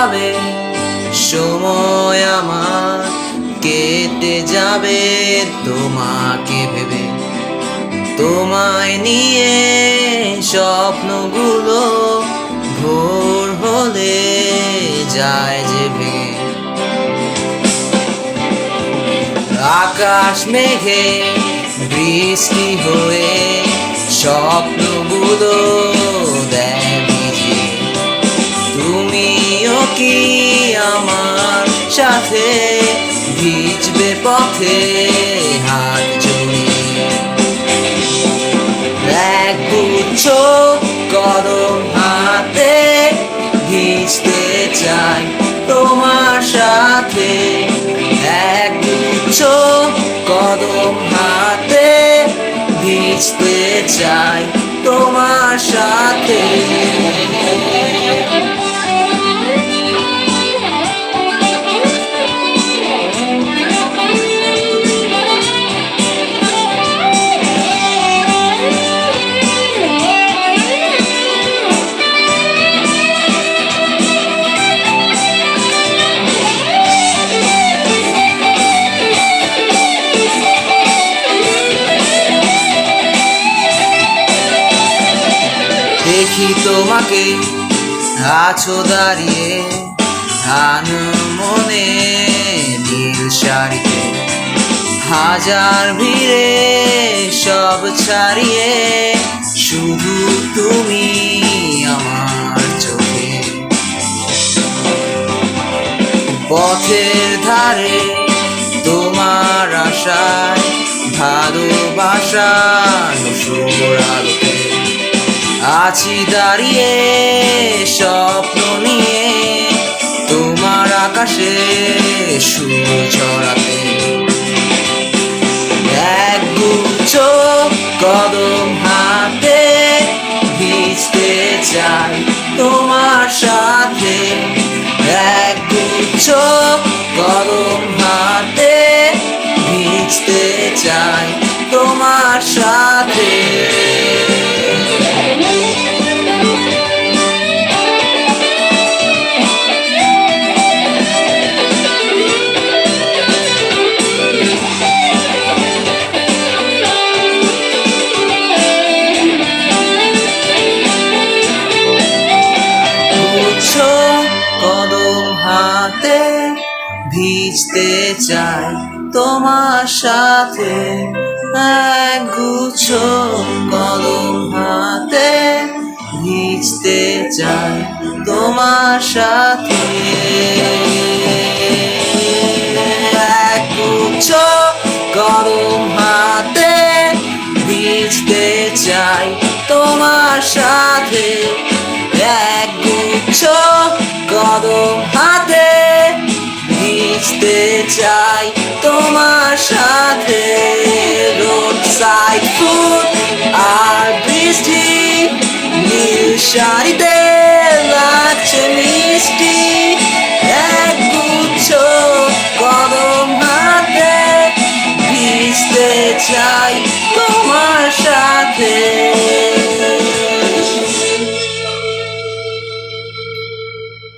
ভাবে সময় আমার কেটে যাবে তোমাকে ভেবে। তোমায় নিয়ে স্বপ্নগুলো ভোর হলে যায় যে ভেঙে। আকাশ মেঘে বৃষ্টি হয়ে স্বপ্নগুলো দেয় ভিজিয়ে। তুমিও কি আমার সাথে ভিজবে পথে হাত জড়িয়ে? এক গুচ্ছ কদম হাতে ভিজতে চাই তোমার সাথে। এক গুচ্ছ কদম হাতে ভিজতে চাই তোমার সাথে। দেখি তোমাকে আছো দাঁড়িয়ে মনে নীল শাড়িতে। হাজার ভিড়ে সব ছাড়িয়ে শুধু তুমি আমার চোখে। পথের ধারে তোমার আশায় ভালোবাসার সুর আলোতে আছি দাঁড়িয়ে স্বপ্ন নিয়ে তোমার আকাশে সুর ছড়াতে। এক গুচ্ছ কদম হাতে ভিজতে চাই তোমার সাথে। এক গুচ্ছ কদম হাতে ভিজতে চাই তোমার সাথে। কদম হাতে ভিজতে চাই তোমার সাথে। এক গুচ্ছ কদম হাতে ভিজতে চাই তোমার সাথে। এক গুচ্ছ কদম হাতে ভিজতে চাই তোমার সাথে। এক গুচ্ছ কদম হাতে ভিজতে চাই তোমার সাথে। রোড সাইড ফুল আর বৃষ্টি নীল শাড়িতে